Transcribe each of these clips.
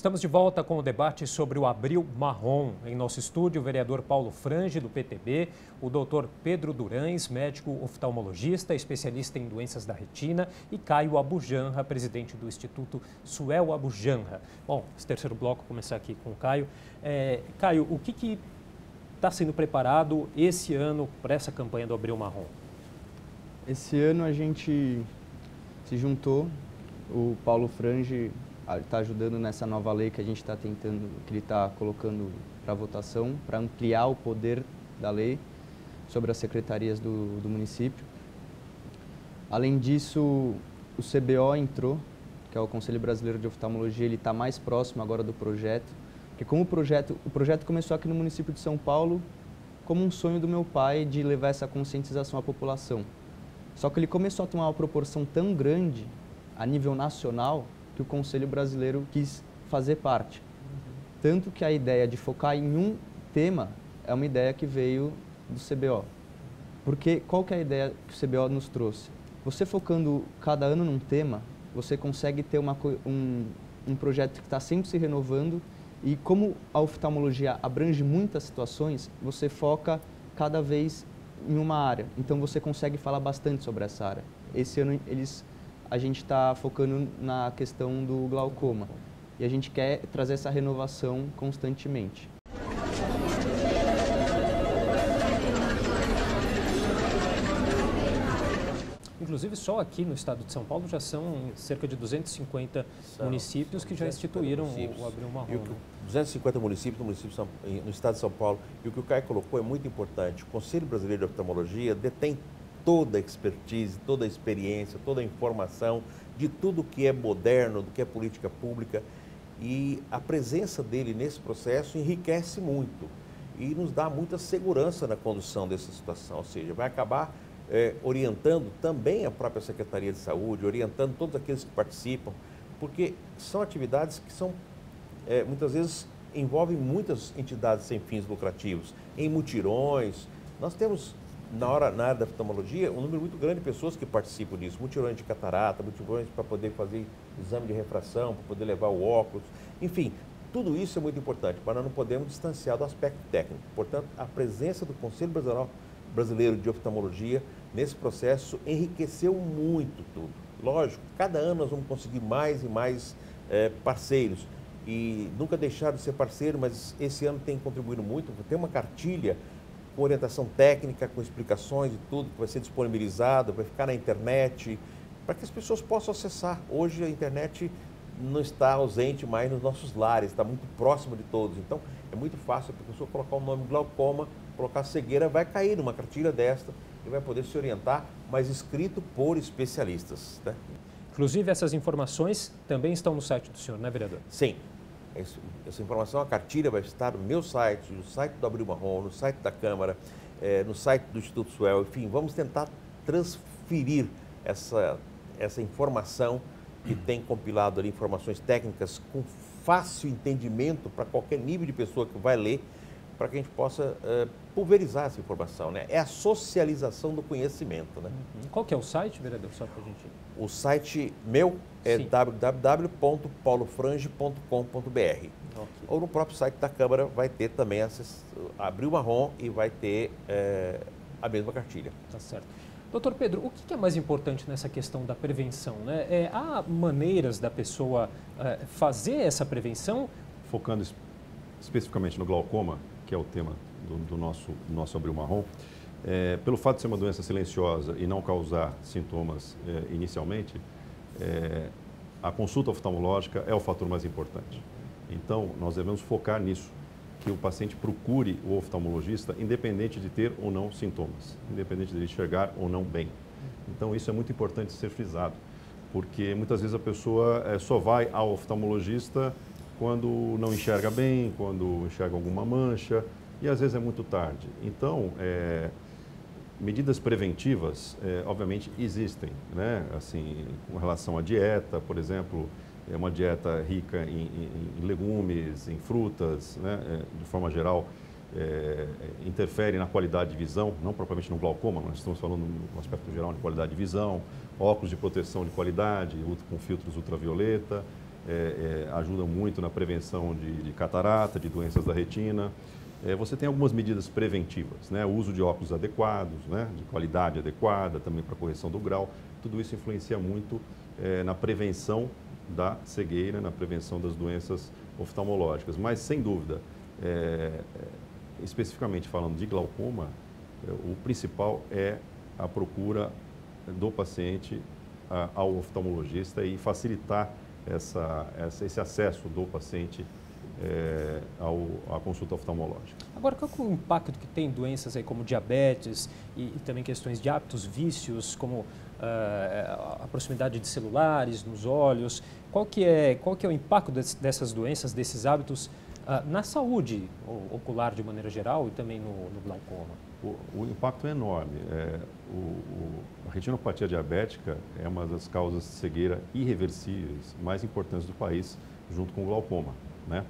Estamos de volta com o debate sobre o Abril Marrom. Em nosso estúdio, o vereador Paulo Frange, do PTB, o doutor Pedro Durães, médico oftalmologista, especialista em doenças da retina, e Caio Abujanra, presidente do Instituto Suel Abujanra. Bom, esse terceiro bloco, vou começar aqui com o Caio. Caio, o que está sendo preparado esse ano para essa campanha do Abril Marrom? Esse ano a gente se juntou, o Paulo Frange está ajudando nessa nova lei que a gente está tentando, que ele está colocando para votação, para ampliar o poder da lei sobre as secretarias do município. Além disso, o CBO entrou, que é o Conselho Brasileiro de Oftalmologia, ele está mais próximo agora do projeto, porque como o projeto começou aqui no município de São Paulo como um sonho do meu pai de levar essa conscientização à população. Só que ele começou a tomar uma proporção tão grande a nível nacional que o Conselho Brasileiro quis fazer parte. Tanto que a ideia de focar em um tema é uma ideia que veio do CBO. Porque qual que é a ideia que o CBO nos trouxe? Você focando cada ano num tema, você consegue ter um projeto que está sempre se renovando e como a oftalmologia abrange muitas situações, você foca cada vez em uma área. Então você consegue falar bastante sobre essa área. Esse ano a gente está focando na questão do glaucoma e a gente quer trazer essa renovação constantemente. Inclusive, só aqui no estado de São Paulo já são cerca de 250 municípios que já instituíram o Abril Marrom. 250 municípios no estado de São Paulo. E o que o Caio colocou é muito importante. O Conselho Brasileiro de Oftalmologia detém toda a expertise, toda a experiência, toda a informação de tudo que é moderno, do que é política pública. E a presença dele nesse processo enriquece muito e nos dá muita segurança na condução dessa situação. Ou seja, vai acabar orientando também a própria Secretaria de Saúde, orientando todos aqueles que participam, porque são atividades que são, muitas vezes, envolvem muitas entidades sem fins lucrativos, em mutirões. Nós temos, na área da oftalmologia, um número muito grande de pessoas que participam disso, mutirões de catarata, mutirões para poder fazer exame de refração, para poder levar o óculos, enfim, tudo isso é muito importante, mas nós não podemos distanciar do aspecto técnico. Portanto, a presença do Conselho Brasileiro de Oftalmologia nesse processo enriqueceu muito tudo. Lógico, cada ano nós vamos conseguir mais e mais parceiros e nunca deixar de ser parceiro, mas esse ano tem contribuído muito. Tem uma cartilha com orientação técnica, com explicações e tudo, que vai ser disponibilizado, vai ficar na internet, para que as pessoas possam acessar. Hoje a internet não está ausente mais nos nossos lares, está muito próximo de todos. Então é muito fácil a pessoa colocar o nome glaucoma, colocar cegueira, vai cair numa cartilha desta e vai poder se orientar, mas escrito por especialistas. Né? Inclusive, essas informações também estão no site do senhor, né, vereador? Sim. Essa informação, a cartilha vai estar no meu site, no site do Abril Marrom, no site da Câmara, no site do Instituto Suel. Enfim, vamos tentar transferir essa informação que tem compilado ali informações técnicas com fácil entendimento para qualquer nível de pessoa que vai ler, para que a gente possa pulverizar essa informação, né? É a socialização do conhecimento, né? Qual que é o site, vereador, só para a gente... O site meu é www.paulofrange.com.br. Okay. Ou no próprio site da Câmara vai ter também Abril Marrom e vai ter a mesma cartilha. Tá certo. Doutor Pedro, o que é mais importante nessa questão da prevenção, né? Há maneiras da pessoa fazer essa prevenção? Focando especificamente no glaucoma, que é o tema do nosso Abril Marrom, pelo fato de ser uma doença silenciosa e não causar sintomas inicialmente, a consulta oftalmológica é o fator mais importante. Então, nós devemos focar nisso, que o paciente procure o oftalmologista, independente de ter ou não sintomas, independente de enxergar ou não bem. Então, isso é muito importante ser frisado, porque muitas vezes a pessoa só vai ao oftalmologista quando não enxerga bem, quando enxerga alguma mancha, e às vezes é muito tarde. Então, medidas preventivas, obviamente, existem, né? Assim, com relação à dieta, por exemplo, uma dieta rica em legumes, em frutas, né? De forma geral, interfere na qualidade de visão, não propriamente no glaucoma, nós estamos falando no aspecto geral de qualidade de visão, óculos de proteção de qualidade, com filtros ultravioleta, ajuda muito na prevenção de catarata, de doenças da retina. Você tem algumas medidas preventivas, né? O uso de óculos adequados, né? De qualidade adequada, também para correção do grau. Tudo isso influencia muito na prevenção da cegueira, na prevenção das doenças oftalmológicas. Mas, sem dúvida, especificamente falando de glaucoma, o principal é a procura do paciente ao oftalmologista e facilitar esse acesso do paciente à consulta oftalmológica. Agora, qual é o impacto que tem doenças aí como diabetes e também questões de hábitos, vícios, como a proximidade de celulares nos olhos? Qual que é o impacto dessas doenças, desses hábitos na saúde ocular de maneira geral e também no glaucoma? O impacto é enorme. A retinopatia diabética é uma das causas de cegueira irreversíveis mais importantes do país, junto com o glaucoma, né?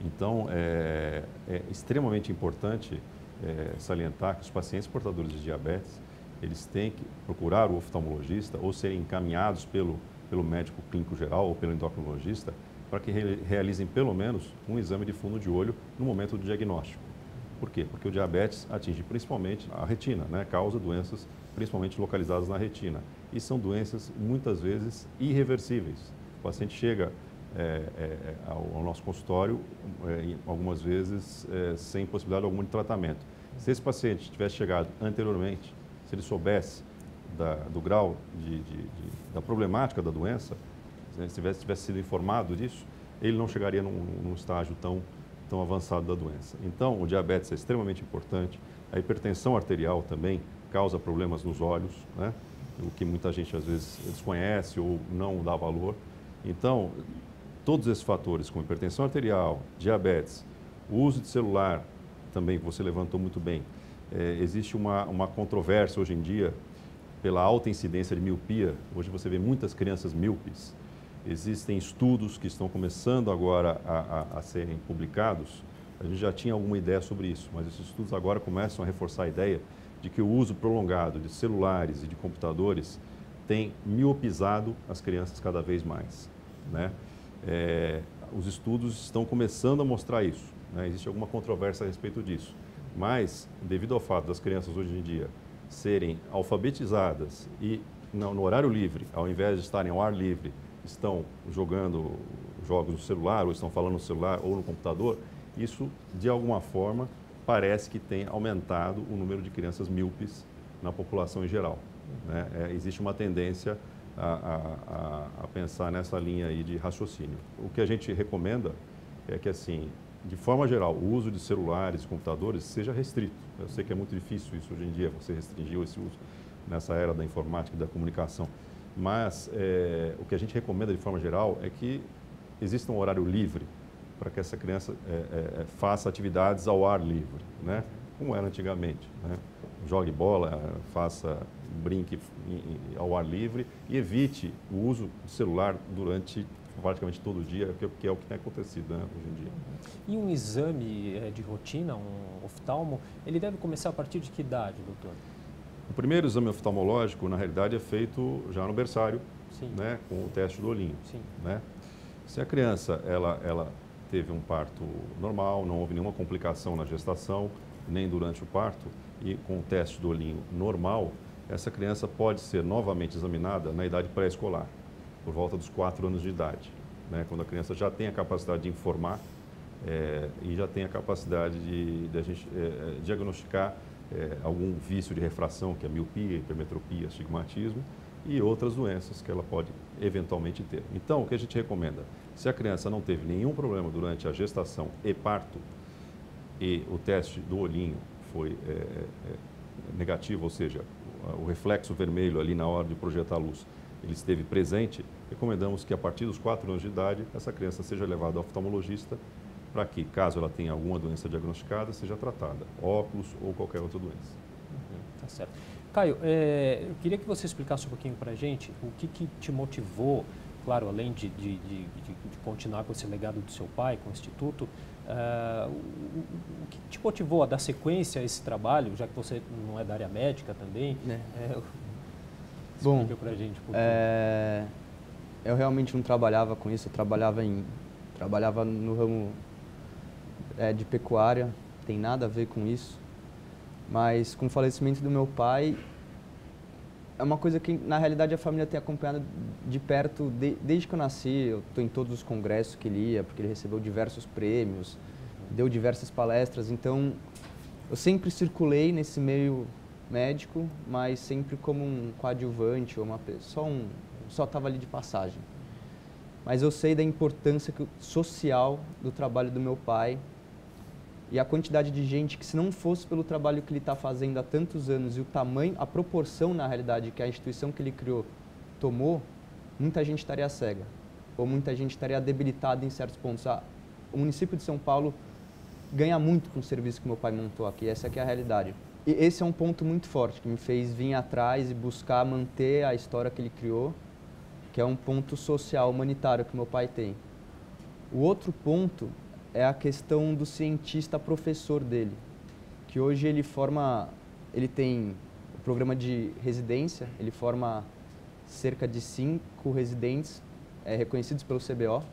Então, é extremamente importante salientar que os pacientes portadores de diabetes, eles têm que procurar o oftalmologista ou serem encaminhados pelo médico clínico geral ou pelo endocrinologista para que realizem pelo menos um exame de fundo de olho no momento do diagnóstico. Por quê? Porque o diabetes atinge principalmente a retina, né? Causa doenças principalmente localizadas na retina. E são doenças muitas vezes irreversíveis. O paciente chega ao nosso consultório, algumas vezes, sem possibilidade alguma de tratamento. Se esse paciente tivesse chegado anteriormente, se ele soubesse do grau da problemática da doença, se tivesse sido informado disso, ele não chegaria num estágio tão avançado da doença. Então, o diabetes é extremamente importante. A hipertensão arterial também causa problemas nos olhos, né? O que muita gente às vezes desconhece ou não dá valor. Então, todos esses fatores, como hipertensão arterial, diabetes, o uso de celular, também que você levantou muito bem, existe uma controvérsia hoje em dia pela alta incidência de miopia. Hoje você vê muitas crianças míopes. Existem estudos que estão começando agora a serem publicados. A gente já tinha alguma ideia sobre isso, mas esses estudos agora começam a reforçar a ideia de que o uso prolongado de celulares e de computadores tem miopizado as crianças cada vez mais, né? Os estudos estão começando a mostrar isso, né? Existe alguma controvérsia a respeito disso, mas devido ao fato das crianças hoje em dia serem alfabetizadas e no horário livre, ao invés de estarem ao ar livre, estão jogando jogos no celular, ou estão falando no celular ou no computador, isso, de alguma forma, parece que tem aumentado o número de crianças míopes na população em geral, né? Existe uma tendência a pensar nessa linha aí de raciocínio. O que a gente recomenda é que, assim, de forma geral, o uso de celulares e computadores seja restrito. Eu sei que é muito difícil isso hoje em dia, você restringiu esse uso nessa era da informática e da comunicação. Mas o que a gente recomenda de forma geral é que exista um horário livre para que essa criança faça atividades ao ar livre, né? Como era antigamente, né? Jogue bola, brinque ao ar livre e evite o uso do celular durante praticamente todo o dia, que é o que tem acontecido, né, hoje em dia. E um exame de rotina, um oftalmo, ele deve começar a partir de que idade, doutor? O primeiro exame oftalmológico, na realidade, é feito já no berçário, Sim. né, com o teste do olhinho. Sim. Né? Se a criança ela teve um parto normal, não houve nenhuma complicação na gestação, nem durante o parto, e com o teste do olhinho normal, essa criança pode ser novamente examinada na idade pré-escolar, por volta dos 4 anos de idade, né, quando a criança já tem a capacidade de informar e já tem a capacidade de a gente diagnosticar algum vício de refração, que é miopia, hipermetropia, astigmatismo e outras doenças que ela pode eventualmente ter. Então, o que a gente recomenda? Se a criança não teve nenhum problema durante a gestação e parto e o teste do olhinho foi negativo, ou seja, o reflexo vermelho ali na hora de projetar a luz, ele esteve presente, recomendamos que a partir dos 4 anos de idade, essa criança seja levada ao oftalmologista para que, caso ela tenha alguma doença diagnosticada, seja tratada, óculos ou qualquer outra doença. Tá certo. Caio, eu queria que você explicasse um pouquinho para a gente o que te motivou, claro, além de continuar com esse legado do seu pai, com o Instituto, o que te motivou a dar sequência a esse trabalho, já que você não é da área médica também? Bom, explica para a gente um pouquinho. eu realmente não trabalhava com isso, eu trabalhava no ramo de pecuária, tem nada a ver com isso. Mas com o falecimento do meu pai, é uma coisa que na realidade a família tem acompanhado de perto desde que eu nasci. Eu estou em todos os congressos que ele ia, porque ele recebeu diversos prêmios, deu diversas palestras, então eu sempre circulei nesse meio médico, mas sempre como um coadjuvante ou só estava ali de passagem. Mas eu sei da importância social do trabalho do meu pai e a quantidade de gente que, se não fosse pelo trabalho que ele está fazendo há tantos anos e o tamanho, a proporção, na realidade, que a instituição que ele criou tomou, muita gente estaria cega ou muita gente estaria debilitada em certos pontos. O município de São Paulo ganha muito com o serviço que meu pai montou aqui, essa aqui é a realidade. E esse é um ponto muito forte, que me fez vir atrás e buscar manter a história que ele criou, que é um ponto social, humanitário que meu pai tem. O outro ponto é a questão do cientista professor dele, que hoje ele tem o programa de residência, ele forma cerca de 5 residentes reconhecidos pelo CBO.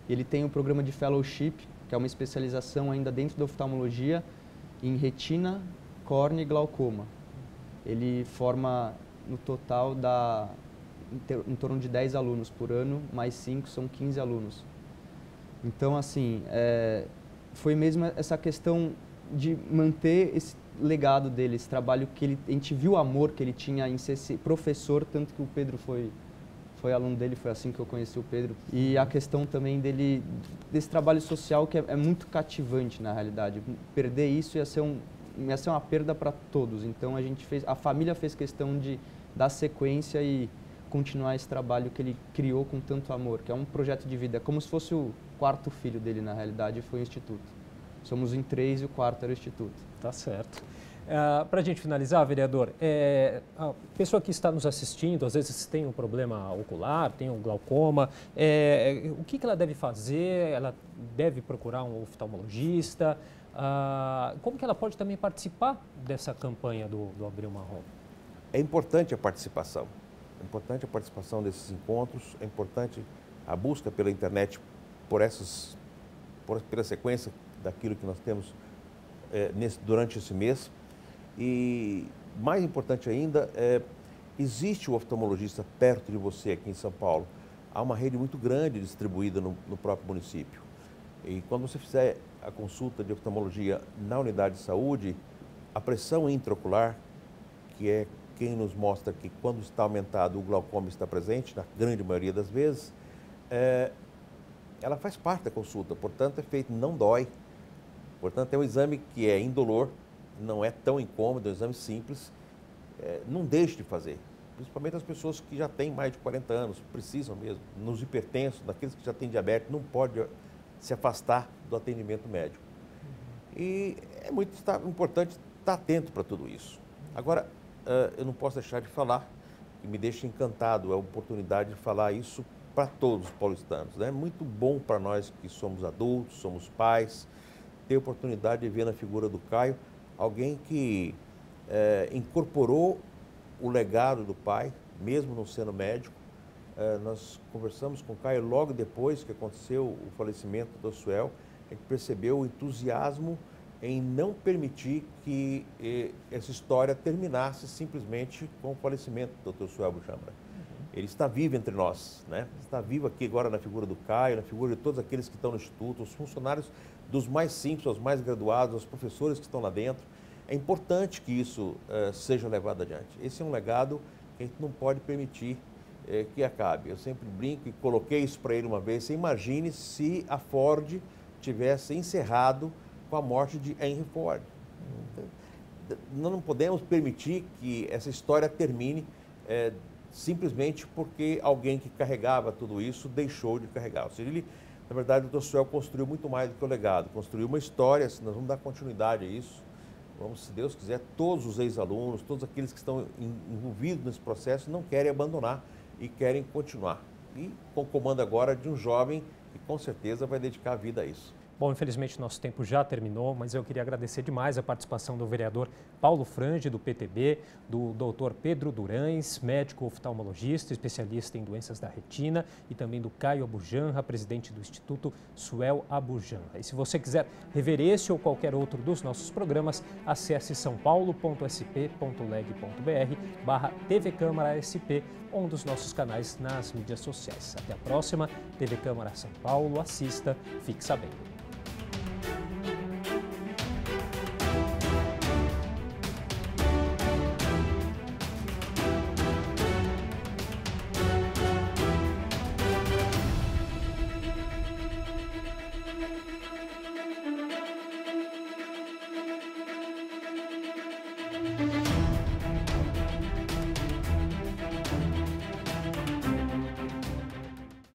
Ele tem o programa de fellowship, que é uma especialização ainda dentro da oftalmologia em retina, córnea e glaucoma. Ele forma no total em torno de 10 alunos por ano, mais 5 são 15 alunos. Então, assim, foi mesmo essa questão de manter esse legado dele, esse trabalho que a gente viu o amor que ele tinha em ser professor, tanto que o Pedro foi aluno dele, foi assim que eu conheci o Pedro. E a questão também desse trabalho social que é muito cativante, na realidade. Perder isso ia ser uma perda para todos. Então, a família fez questão de dar sequência e continuar esse trabalho que ele criou com tanto amor, que é um projeto de vida, como se fosse o 4º filho dele, na realidade, foi o Instituto. Somos em 3 e o 4º era o Instituto. Tá certo. Para a gente finalizar, vereador, a pessoa que está nos assistindo, às vezes tem um problema ocular, tem um glaucoma, o que ela deve fazer? Ela deve procurar um oftalmologista? Como que ela pode também participar dessa campanha do Abril Marrom? É importante a participação. É importante a participação desses encontros, é importante a busca pela internet pela sequência daquilo que nós temos durante esse mês. E mais importante ainda, existe o oftalmologista perto de você aqui em São Paulo. Há uma rede muito grande distribuída no próprio município. E quando você fizer a consulta de oftalmologia na unidade de saúde, a pressão intraocular, que é quem nos mostra que quando está aumentado o glaucoma está presente, na grande maioria das vezes, ela faz parte da consulta, portanto é feito, não dói, portanto é um exame que é indolor, não é tão incômodo, é um exame simples, não deixe de fazer, principalmente as pessoas que já têm mais de 40 anos, precisam mesmo, nos hipertensos, naqueles que já têm diabetes, não pode se afastar do atendimento médico. E é muito importante estar atento para tudo isso. Agora, eu não posso deixar de falar, e me deixa encantado a oportunidade de falar isso para todos os paulistanos. É muito bom para nós que somos adultos, somos pais, ter a oportunidade de ver na figura do Caio alguém que incorporou o legado do pai, mesmo não sendo médico. Nós conversamos com o Caio logo depois que aconteceu o falecimento do Suel, a gente percebeu o entusiasmo em não permitir que essa história terminasse simplesmente com o falecimento do Dr. Suel Buchambra. Ele está vivo entre nós, né? Está vivo aqui agora na figura do Caio, na figura de todos aqueles que estão no Instituto, os funcionários dos mais simples aos mais graduados, os professores que estão lá dentro. É importante que isso seja levado adiante. Esse é um legado que a gente não pode permitir que acabe. Eu sempre brinco e coloquei isso para ele uma vez. Você imagine se a Ford tivesse encerrado com a morte de Henry Ford. Nós não podemos permitir que essa história termine simplesmente porque alguém que carregava tudo isso deixou de carregar. Ou seja, na verdade, o Dr. Suel construiu muito mais do que o legado, construiu uma história, nós vamos dar continuidade a isso. Vamos, se Deus quiser, todos os ex-alunos, todos aqueles que estão envolvidos nesse processo não querem abandonar e querem continuar. E com o comando agora de um jovem que com certeza vai dedicar a vida a isso. Bom, infelizmente nosso tempo já terminou, mas eu queria agradecer demais a participação do vereador Paulo Frange, do PTB, do doutor Pedro Durães, médico oftalmologista, especialista em doenças da retina, e também do Caio Abujanra, presidente do Instituto Suel Abujanra. E se você quiser rever esse ou qualquer outro dos nossos programas, acesse saopaulo.sp.leg.br/TV Câmara SP, um dos nossos canais nas mídias sociais. Até a próxima, TV Câmara São Paulo, assista, fique sabendo.